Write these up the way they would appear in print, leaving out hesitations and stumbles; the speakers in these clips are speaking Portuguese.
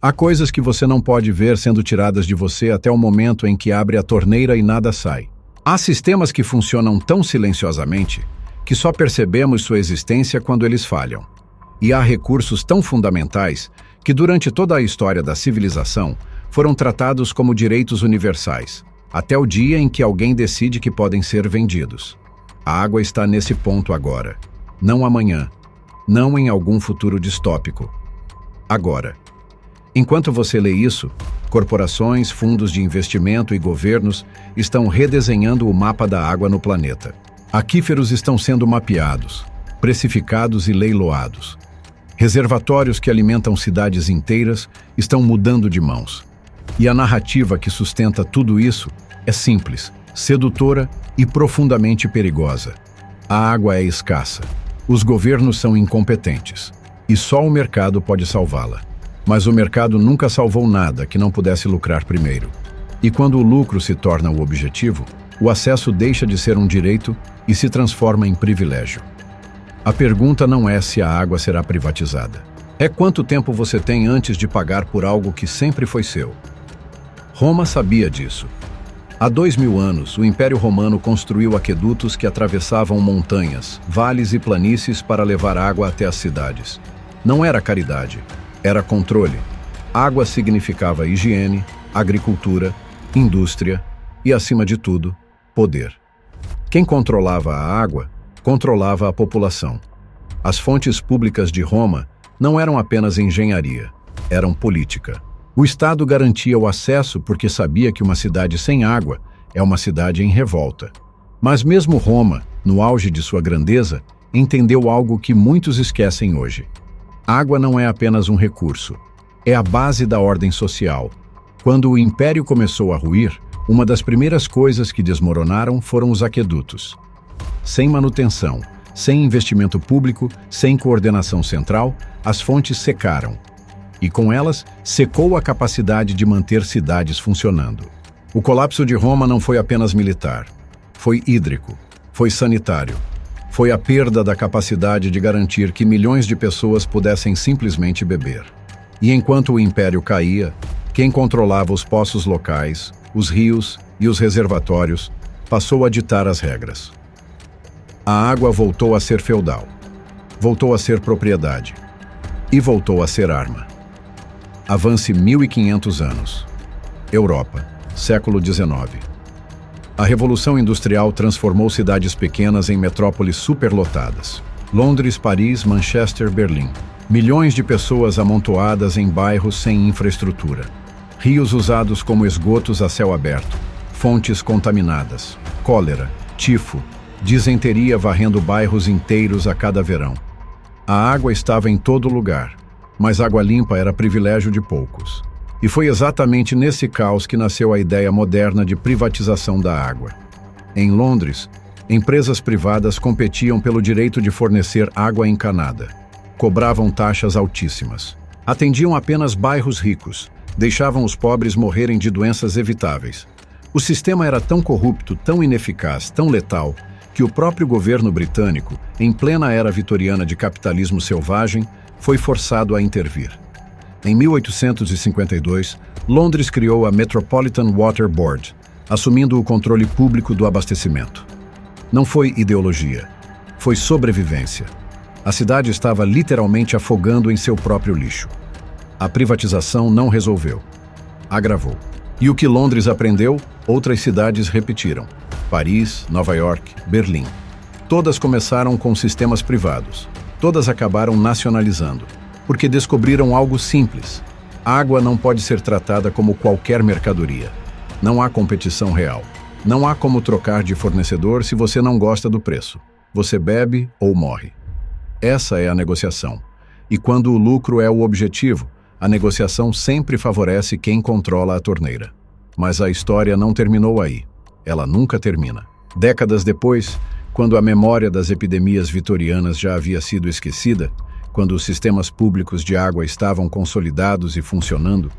Há coisas que você não pode ver sendo tiradas de você até o momento em que abre a torneira e nada sai. Há sistemas que funcionam tão silenciosamente que só percebemos sua existência quando eles falham. E há recursos tão fundamentais que durante toda a história da civilização foram tratados como direitos universais, até o dia em que alguém decide que podem ser vendidos. A água está nesse ponto agora, não amanhã, não em algum futuro distópico. Agora. Enquanto você lê isso, corporações, fundos de investimento e governos estão redesenhando o mapa da água no planeta. Aquíferos estão sendo mapeados, precificados e leiloados. Reservatórios que alimentam cidades inteiras estão mudando de mãos. E a narrativa que sustenta tudo isso é simples, sedutora e profundamente perigosa. A água é escassa. Os governos são incompetentes. E só o mercado pode salvá-la. Mas o mercado nunca salvou nada que não pudesse lucrar primeiro. E quando o lucro se torna o objetivo, o acesso deixa de ser um direito e se transforma em privilégio. A pergunta não é se a água será privatizada. É quanto tempo você tem antes de pagar por algo que sempre foi seu. Roma sabia disso. Há 2000 anos, o Império Romano construiu aquedutos que atravessavam montanhas, vales e planícies para levar água até as cidades. Não era caridade. Era controle. Água significava higiene, agricultura, indústria e, acima de tudo, poder. Quem controlava a água, controlava a população. As fontes públicas de Roma não eram apenas engenharia, eram política. O Estado garantia o acesso porque sabia que uma cidade sem água é uma cidade em revolta. Mas mesmo Roma, no auge de sua grandeza, entendeu algo que muitos esquecem hoje. Água não é apenas um recurso, é a base da ordem social. Quando o império começou a ruir, uma das primeiras coisas que desmoronaram foram os aquedutos. Sem manutenção, sem investimento público, sem coordenação central, as fontes secaram. E com elas, secou a capacidade de manter cidades funcionando. O colapso de Roma não foi apenas militar, foi hídrico, foi sanitário. Foi a perda da capacidade de garantir que milhões de pessoas pudessem simplesmente beber. E enquanto o império caía, quem controlava os poços locais, os rios e os reservatórios, passou a ditar as regras. A água voltou a ser feudal, voltou a ser propriedade e voltou a ser arma. Avance 1500 anos. Europa, século XIX. A Revolução Industrial transformou cidades pequenas em metrópoles superlotadas. Londres, Paris, Manchester, Berlim. Milhões de pessoas amontoadas em bairros sem infraestrutura. Rios usados como esgotos a céu aberto. Fontes contaminadas. Cólera, tifo, disenteria varrendo bairros inteiros a cada verão. A água estava em todo lugar, mas água limpa era privilégio de poucos. E foi exatamente nesse caos que nasceu a ideia moderna de privatização da água. Em Londres, empresas privadas competiam pelo direito de fornecer água encanada. Cobravam taxas altíssimas. Atendiam apenas bairros ricos. Deixavam os pobres morrerem de doenças evitáveis. O sistema era tão corrupto, tão ineficaz, tão letal, que o próprio governo britânico, em plena era vitoriana de capitalismo selvagem, foi forçado a intervir. Em 1852, Londres criou a Metropolitan Water Board, assumindo o controle público do abastecimento. Não foi ideologia, foi sobrevivência. A cidade estava literalmente afogando em seu próprio lixo. A privatização não resolveu, agravou. E o que Londres aprendeu, outras cidades repetiram. Paris, Nova York, Berlim. Todas começaram com sistemas privados. Todas acabaram nacionalizando. Porque descobriram algo simples. Água não pode ser tratada como qualquer mercadoria. Não há competição real. Não há como trocar de fornecedor se você não gosta do preço. Você bebe ou morre. Essa é a negociação. E quando o lucro é o objetivo, a negociação sempre favorece quem controla a torneira. Mas a história não terminou aí. Ela nunca termina. Décadas depois, quando a memória das epidemias vitorianas já havia sido esquecida, quando os sistemas públicos de água estavam consolidados e funcionando,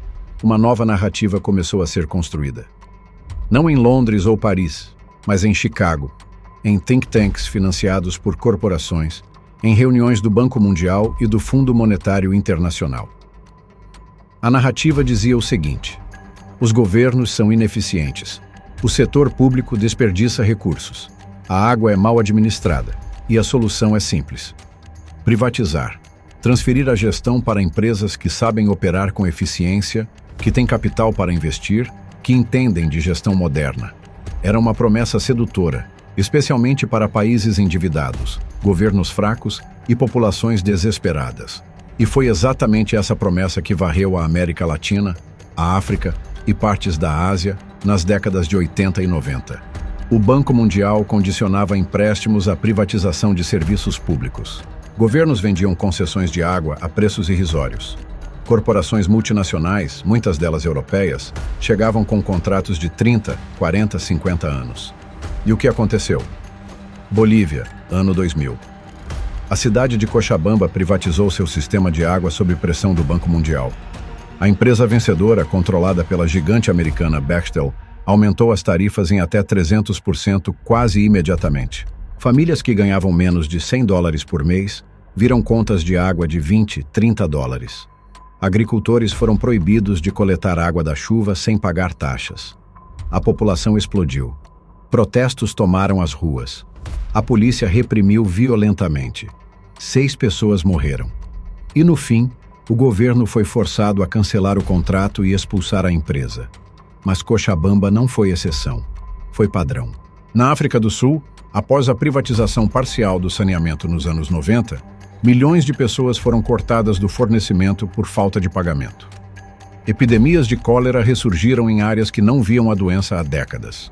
uma nova narrativa começou a ser construída. Não em Londres ou Paris, mas em Chicago, em think tanks financiados por corporações, em reuniões do Banco Mundial e do Fundo Monetário Internacional. A narrativa dizia o seguinte: os governos são ineficientes, o setor público desperdiça recursos, a água é mal administrada e a solução é simples: privatizar, transferir a gestão para empresas que sabem operar com eficiência, que têm capital para investir, que entendem de gestão moderna. Era uma promessa sedutora, especialmente para países endividados, governos fracos e populações desesperadas. E foi exatamente essa promessa que varreu a América Latina, a África e partes da Ásia nas décadas de 80 e 90. O Banco Mundial condicionava empréstimos à privatização de serviços públicos. Governos vendiam concessões de água a preços irrisórios. Corporações multinacionais, muitas delas europeias, chegavam com contratos de 30, 40, 50 anos. E o que aconteceu? Bolívia, ano 2000. A cidade de Cochabamba privatizou seu sistema de água sob pressão do Banco Mundial. A empresa vencedora, controlada pela gigante americana Bechtel, aumentou as tarifas em até 300% quase imediatamente. Famílias que ganhavam menos de $100 por mês viram contas de água de 20, 30 dólares. Agricultores foram proibidos de coletar água da chuva sem pagar taxas. A população explodiu. Protestos tomaram as ruas. A polícia reprimiu violentamente. 6 pessoas morreram. E no fim, o governo foi forçado a cancelar o contrato e expulsar a empresa. Mas Cochabamba não foi exceção. Foi padrão. Na África do Sul, após a privatização parcial do saneamento nos anos 90, milhões de pessoas foram cortadas do fornecimento por falta de pagamento. Epidemias de cólera ressurgiram em áreas que não viam a doença há décadas.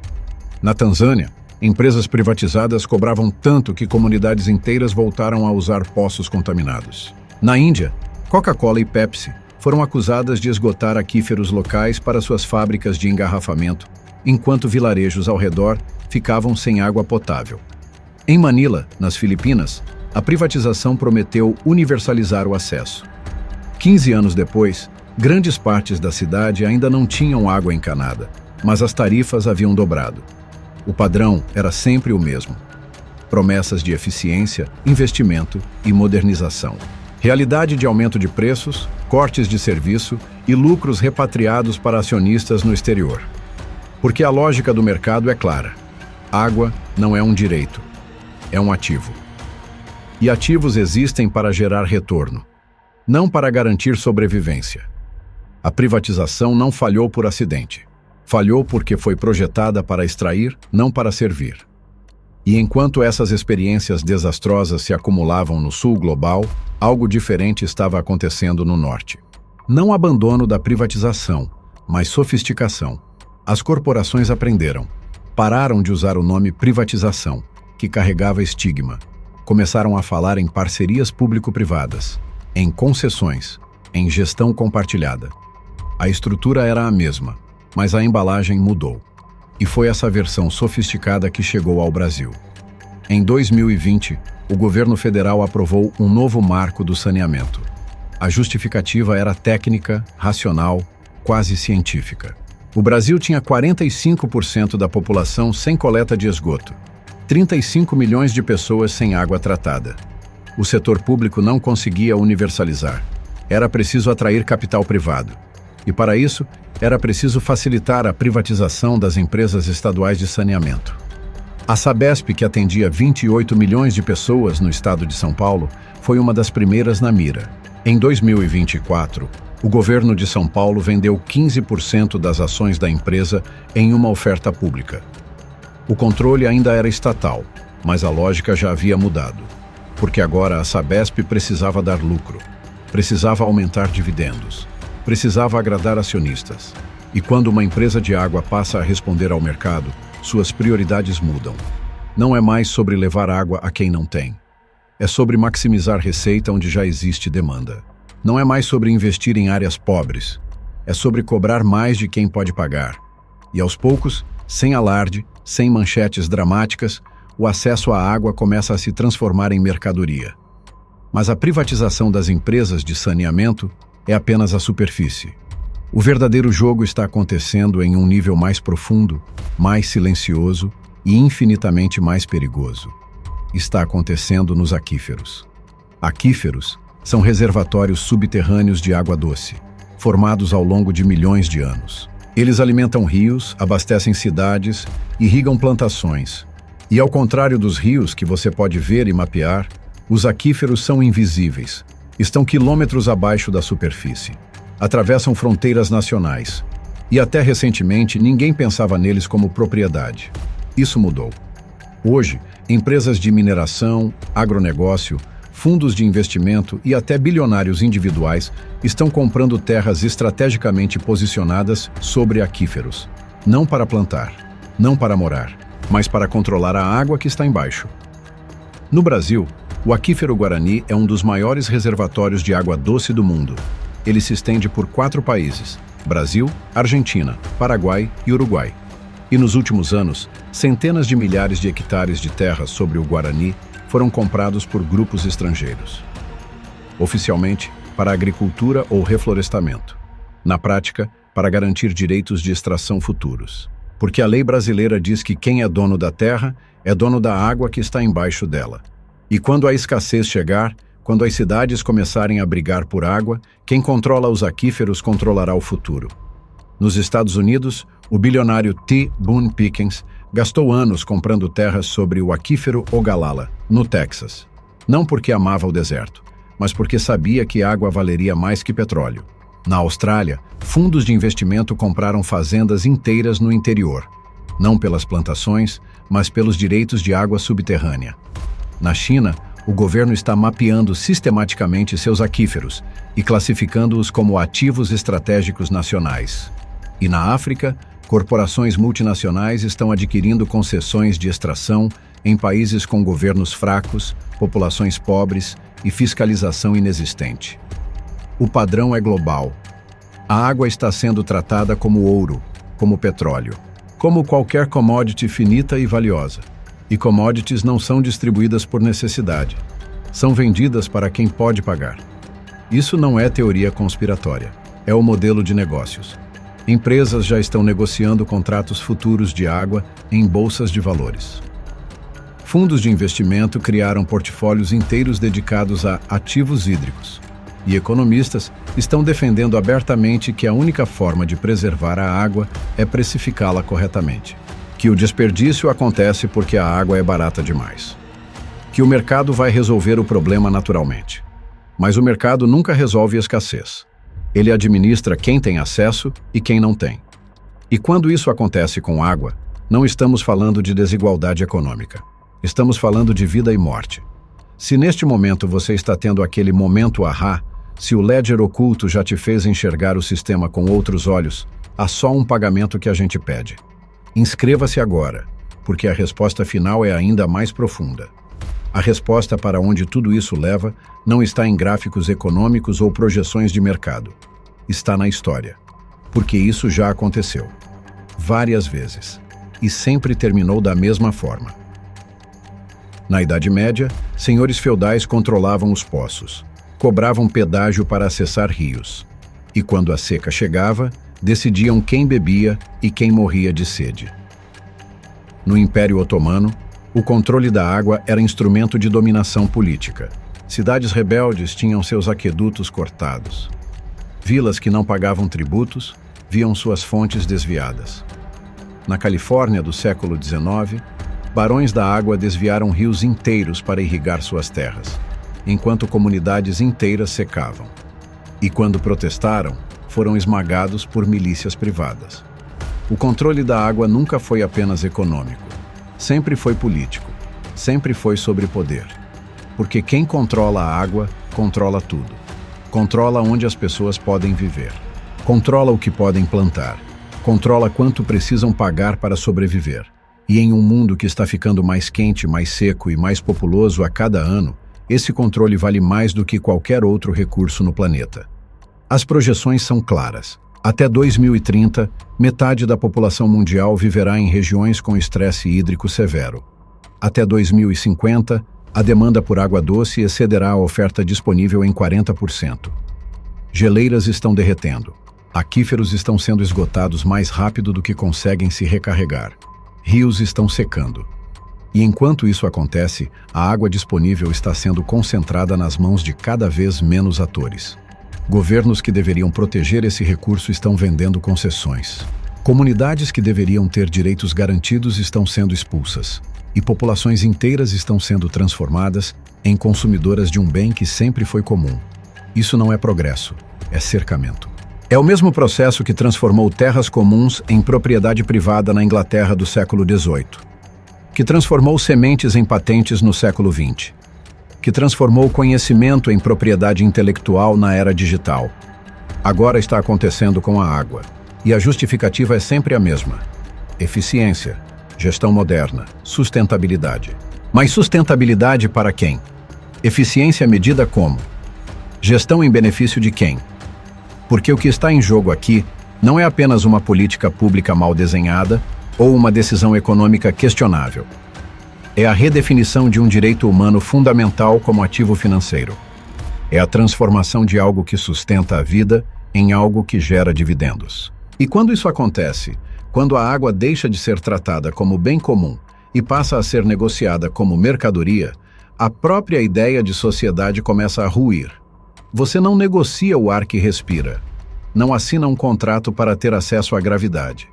Na Tanzânia, empresas privatizadas cobravam tanto que comunidades inteiras voltaram a usar poços contaminados. Na Índia, Coca-Cola e Pepsi foram acusadas de esgotar aquíferos locais para suas fábricas de engarrafamento, enquanto vilarejos ao redor ficavam sem água potável. Em Manila, nas Filipinas, a privatização prometeu universalizar o acesso. 15 anos depois, grandes partes da cidade ainda não tinham água encanada, mas as tarifas haviam dobrado. O padrão era sempre o mesmo: promessas de eficiência, investimento e modernização. Realidade de aumento de preços, cortes de serviço e lucros repatriados para acionistas no exterior. Porque a lógica do mercado é clara: água não é um direito, é um ativo. E ativos existem para gerar retorno, não para garantir sobrevivência. A privatização não falhou por acidente. Falhou porque foi projetada para extrair, não para servir. E enquanto essas experiências desastrosas se acumulavam no sul global, algo diferente estava acontecendo no norte. Não abandono da privatização, mas sofisticação. As corporações aprenderam. Pararam de usar o nome privatização, que carregava estigma. Começaram a falar em parcerias público-privadas, em concessões, em gestão compartilhada. A estrutura era a mesma, mas a embalagem mudou. E foi essa versão sofisticada que chegou ao Brasil. Em 2020, o governo federal aprovou um novo marco do saneamento. A justificativa era técnica, racional, quase científica. O Brasil tinha 45% da população sem coleta de esgoto, 35 milhões de pessoas sem água tratada. O setor público não conseguia universalizar. Era preciso atrair capital privado. E para isso, era preciso facilitar a privatização das empresas estaduais de saneamento. A Sabesp, que atendia 28 milhões de pessoas no estado de São Paulo, foi uma das primeiras na mira. Em 2024, o governo de São Paulo vendeu 15% das ações da empresa em uma oferta pública. O controle ainda era estatal, mas a lógica já havia mudado, porque agora a Sabesp precisava dar lucro, precisava aumentar dividendos, precisava agradar acionistas. E quando uma empresa de água passa a responder ao mercado, suas prioridades mudam. Não é mais sobre levar água a quem não tem. É sobre maximizar receita onde já existe demanda. Não é mais sobre investir em áreas pobres. É sobre cobrar mais de quem pode pagar. E aos poucos, sem alarde, sem manchetes dramáticas, o acesso à água começa a se transformar em mercadoria. Mas a privatização das empresas de saneamento é apenas a superfície. O verdadeiro jogo está acontecendo em um nível mais profundo, mais silencioso e infinitamente mais perigoso. Está acontecendo nos aquíferos. Aquíferos são reservatórios subterrâneos de água doce. formados ao longo de milhões de anos. Eles alimentam rios, abastecem cidades, irrigam plantações. E ao contrário dos rios que você pode ver e mapear, os aquíferos são invisíveis. Estão quilômetros abaixo da superfície. Atravessam fronteiras nacionais. E até recentemente ninguém pensava neles como propriedade. Isso mudou. Hoje, empresas de mineração, agronegócio, fundos de investimento e até bilionários individuais estão comprando terras estrategicamente posicionadas sobre aquíferos. Não para plantar, não para morar, mas para controlar a água que está embaixo. No Brasil, o aquífero Guarani é um dos maiores reservatórios de água doce do mundo. Ele se estende por 4 países: Brasil, Argentina, Paraguai e Uruguai. E nos últimos anos, centenas de milhares de hectares de terra sobre o Guarani foram comprados por grupos estrangeiros. Oficialmente, para agricultura ou reflorestamento. Na prática, para garantir direitos de extração futuros. Porque a lei brasileira diz que quem é dono da terra é dono da água que está embaixo dela. E quando a escassez chegar, quando as cidades começarem a brigar por água, quem controla os aquíferos controlará o futuro. Nos Estados Unidos, o bilionário T. Boone Pickens gastou anos comprando terras sobre o aquífero Ogallala, no Texas. Não porque amava o deserto, mas porque sabia que água valeria mais que petróleo. Na Austrália, fundos de investimento compraram fazendas inteiras no interior, não pelas plantações, mas pelos direitos de água subterrânea. Na China, o governo está mapeando sistematicamente seus aquíferos e classificando-os como ativos estratégicos nacionais. E na África, corporações multinacionais estão adquirindo concessões de extração em países com governos fracos, populações pobres e fiscalização inexistente. O padrão é global. A água está sendo tratada como ouro, como petróleo, como qualquer commodity finita e valiosa. E commodities não são distribuídas por necessidade. São vendidas para quem pode pagar. Isso não é teoria conspiratória. É o modelo de negócios. Empresas já estão negociando contratos futuros de água em bolsas de valores. Fundos de investimento criaram portfólios inteiros dedicados a ativos hídricos. E economistas estão defendendo abertamente que a única forma de preservar a água é precificá-la corretamente. Que o desperdício acontece porque a água é barata demais. Que o mercado vai resolver o problema naturalmente. Mas o mercado nunca resolve a escassez. Ele administra quem tem acesso e quem não tem. E quando isso acontece com água, não estamos falando de desigualdade econômica. Estamos falando de vida e morte. Se neste momento você está tendo aquele momento ahá, se o ledger oculto já te fez enxergar o sistema com outros olhos, há só um pagamento que a gente pede. Inscreva-se agora, porque a resposta final é ainda mais profunda. A resposta para onde tudo isso leva não está em gráficos econômicos ou projeções de mercado. Está na história. Porque isso já aconteceu. Várias vezes. E sempre terminou da mesma forma. Na Idade Média, senhores feudais controlavam os poços. Cobravam pedágio para acessar rios. E quando a seca chegava, decidiam quem bebia e quem morria de sede. No Império Otomano, o controle da água era instrumento de dominação política. Cidades rebeldes tinham seus aquedutos cortados. Vilas que não pagavam tributos viam suas fontes desviadas. Na Califórnia do século XIX, barões da água desviaram rios inteiros para irrigar suas terras, enquanto comunidades inteiras secavam. E quando protestaram, foram esmagados por milícias privadas. O controle da água nunca foi apenas econômico. Sempre foi político. Sempre foi sobre poder. Porque quem controla a água, controla tudo. Controla onde as pessoas podem viver. Controla o que podem plantar. Controla quanto precisam pagar para sobreviver. E em um mundo que está ficando mais quente, mais seco e mais populoso a cada ano, esse controle vale mais do que qualquer outro recurso no planeta. As projeções são claras. Até 2030, metade da população mundial viverá em regiões com estresse hídrico severo. Até 2050, a demanda por água doce excederá a oferta disponível em 40%. Geleiras estão derretendo. Aquíferos estão sendo esgotados mais rápido do que conseguem se recarregar. Rios estão secando. E enquanto isso acontece, a água disponível está sendo concentrada nas mãos de cada vez menos atores. Governos que deveriam proteger esse recurso estão vendendo concessões. Comunidades que deveriam ter direitos garantidos estão sendo expulsas. E populações inteiras estão sendo transformadas em consumidoras de um bem que sempre foi comum. Isso não é progresso, é cercamento. É o mesmo processo que transformou terras comuns em propriedade privada na Inglaterra do século XVIII, que transformou sementes em patentes no século XX, que transformou conhecimento em propriedade intelectual na era digital. Agora está acontecendo com a água, e a justificativa é sempre a mesma: eficiência, gestão moderna, sustentabilidade. Mas sustentabilidade para quem? Eficiência medida como? Gestão em benefício de quem? Porque o que está em jogo aqui não é apenas uma política pública mal desenhada ou uma decisão econômica questionável. É a redefinição de um direito humano fundamental como ativo financeiro. É a transformação de algo que sustenta a vida em algo que gera dividendos. E quando isso acontece, quando a água deixa de ser tratada como bem comum e passa a ser negociada como mercadoria, a própria ideia de sociedade começa a ruir. Você não negocia o ar que respira, não assina um contrato para ter acesso à gravidade,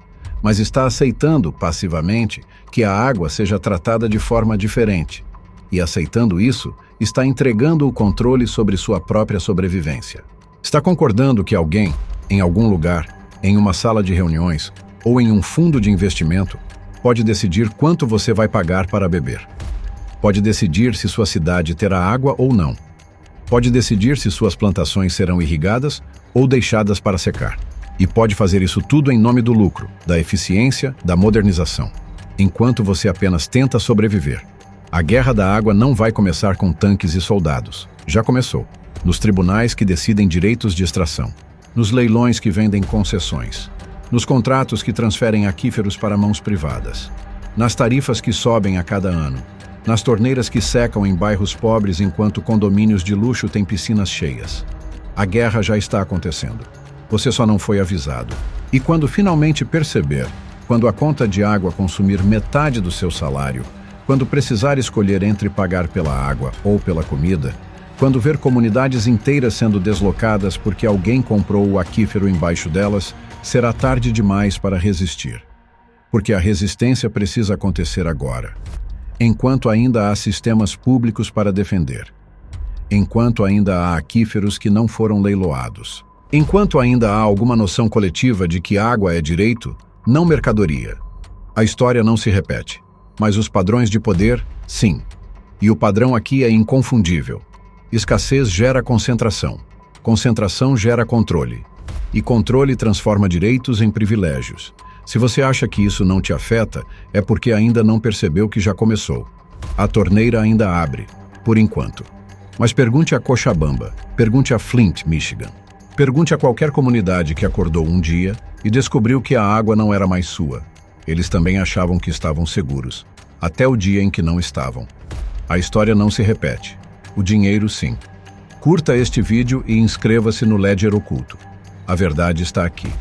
mas está aceitando passivamente que a água seja tratada de forma diferente. E aceitando isso, está entregando o controle sobre sua própria sobrevivência. Está concordando que alguém, em algum lugar, em uma sala de reuniões ou em um fundo de investimento, pode decidir quanto você vai pagar para beber. Pode decidir se sua cidade terá água ou não. Pode decidir se suas plantações serão irrigadas ou deixadas para secar. E pode fazer isso tudo em nome do lucro, da eficiência, da modernização. Enquanto você apenas tenta sobreviver. A guerra da água não vai começar com tanques e soldados. Já começou. Nos tribunais que decidem direitos de extração. Nos leilões que vendem concessões. Nos contratos que transferem aquíferos para mãos privadas. Nas tarifas que sobem a cada ano. Nas torneiras que secam em bairros pobres enquanto condomínios de luxo têm piscinas cheias. A guerra já está acontecendo. Você só não foi avisado. E quando finalmente perceber, quando a conta de água consumir metade do seu salário, quando precisar escolher entre pagar pela água ou pela comida, quando ver comunidades inteiras sendo deslocadas porque alguém comprou o aquífero embaixo delas, será tarde demais para resistir. Porque a resistência precisa acontecer agora. Enquanto ainda há sistemas públicos para defender. Enquanto ainda há aquíferos que não foram leiloados. Enquanto ainda há alguma noção coletiva de que água é direito, não mercadoria. A história não se repete, mas os padrões de poder, sim. E o padrão aqui é inconfundível. Escassez gera concentração. Concentração gera controle. E controle transforma direitos em privilégios. Se você acha que isso não te afeta, é porque ainda não percebeu que já começou. A torneira ainda abre, por enquanto. Mas pergunte a Cochabamba, pergunte a Flint, Michigan. Pergunte a qualquer comunidade que acordou um dia e descobriu que a água não era mais sua. Eles também achavam que estavam seguros, até o dia em que não estavam. A história não se repete. O dinheiro, sim. Curta este vídeo e inscreva-se no Ledger Oculto. A verdade está aqui.